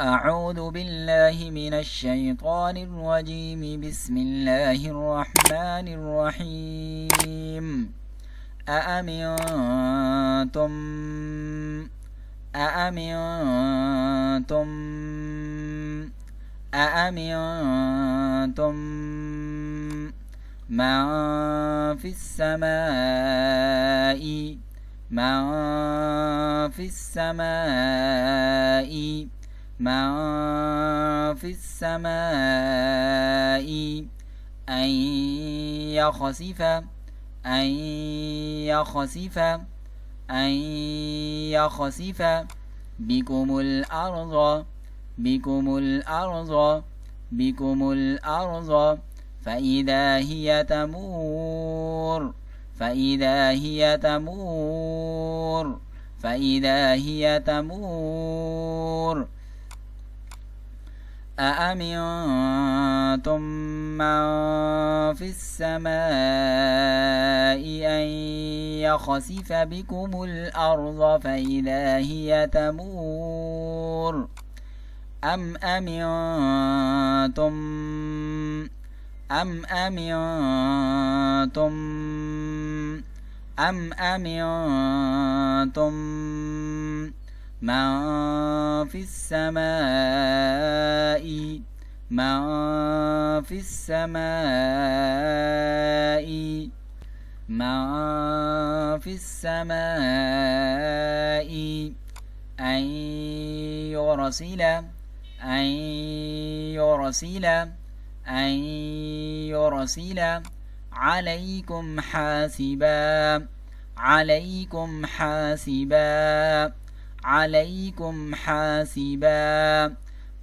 أعوذ بالله من الشيطان الرجيم. بسم الله الرحمن الرحيم. أأمنتم أأمنتم أأمنتم من في السماء من في السماء من في السماء أن يخسف أن يخسف أن يخسف بكم الأرض بكم الأرض فإذا هي تمور فإذا هي تمور أأمنتم من في السماء أن يخسف بكم الأرض فإذا هي تمور أم أمنتم من في السماء أن يرسل عليكم حاسبا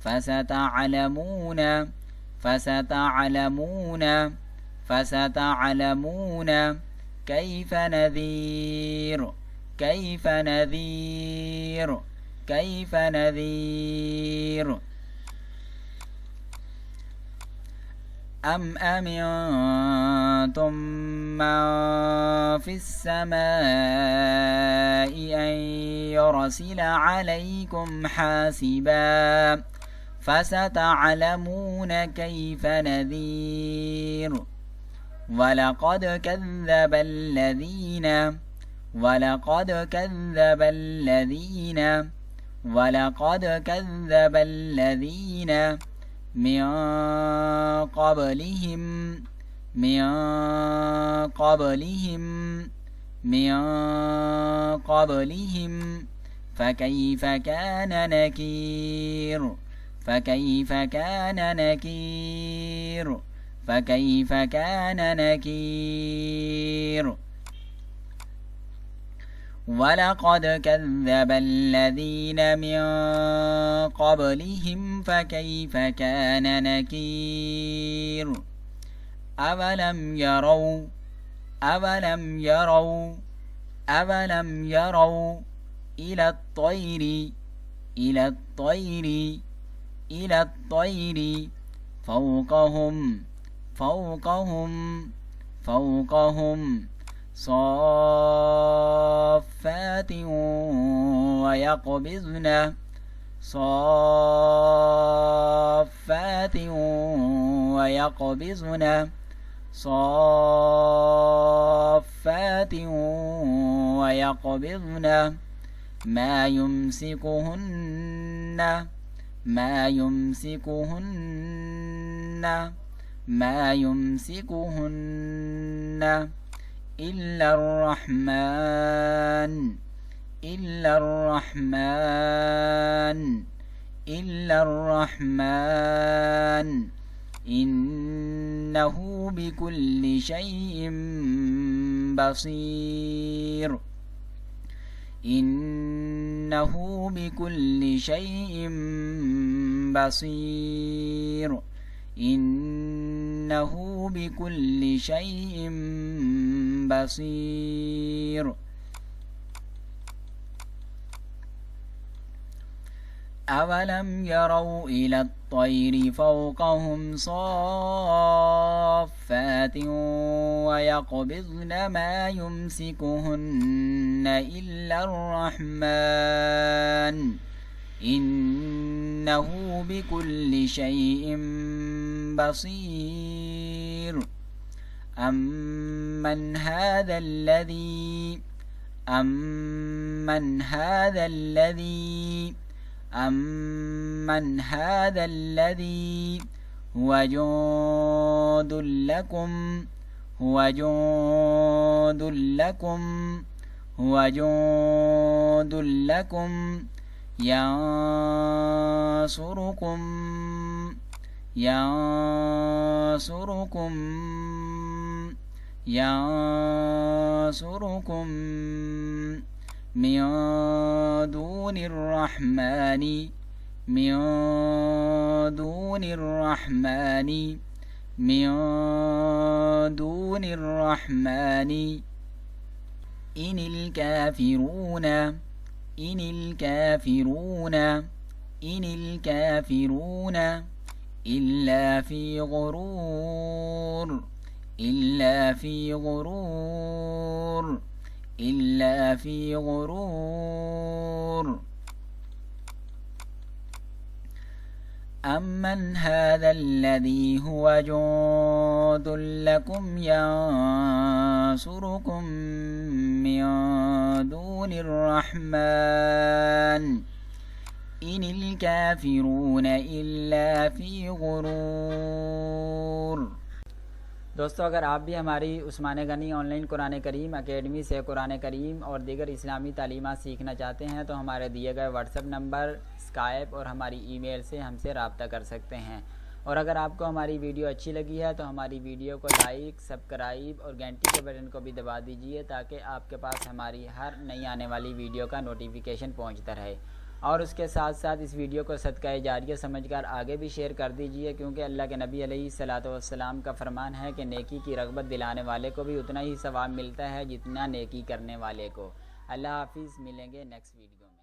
فستعلمون كيف نذير أم أمنتم من في السماء أن يرسل عليكم حاسبا فستعلمون كيف نذير ولقد كذب الذين من قبلهم فكيف كان نكير ولقد كذب الذين من قبلهم فكيف كان نكير أولم يروا إلى الطير فوقهم صافات ويقبضن ما يمسكهن إلا الرحمن إنه بكل شيء بصير أولم يروا إلى الطير فوقهم صافات ويقبضن ما يمسكهن إلا الرحمن إنه بكل شيء بصير. أمن هذا الذي أمن هذا الذي أمن هذا الذي هو جند لكم هو جند لكم هو جند لكم ينصركم ينصركم ينصركم من دون الرحمن من دون الرحمن من دون الرحمن إن الكافرون إن الكافرون إن الكافرون إلا في غرور إلا في غرور إلا في غرور. أمن هذا الذي هو جند لكم ينصركم من دون الرحمن إن الكافرون إلا في غرور। दोस्तों, अगर आप भी हमारी उस्मान गनी ऑनलाइन कुरान करीम अकेडमी से कुरान करीम और दीगर इस्लामी तालीमात सीखना चाहते हैं तो हमारे दिए गए व्हाट्सएप नंबर, स्काइप और हमारी ईमेल से हमसे रब्ता कर सकते हैं। और अगर आपको हमारी वीडियो अच्छी लगी है तो हमारी वीडियो को लाइक, सब्सक्राइब और घंटी के बटन को भी दबा दीजिए ताकि आपके पास हमारी हर नई आने वाली वीडियो का नोटिफिकेशन पहुँचता रहे। और उसके साथ साथ इस वीडियो को सदका जारिया समझकर आगे भी शेयर कर दीजिए, क्योंकि अल्लाह के नबी अलैहिस्सलातु वस्सलाम का फरमान है कि नेकी की रग़बत दिलाने वाले को भी उतना ही सवाब मिलता है जितना नेकी करने वाले को। अल्लाह हाफिज़, मिलेंगे नेक्स्ट वीडियो में।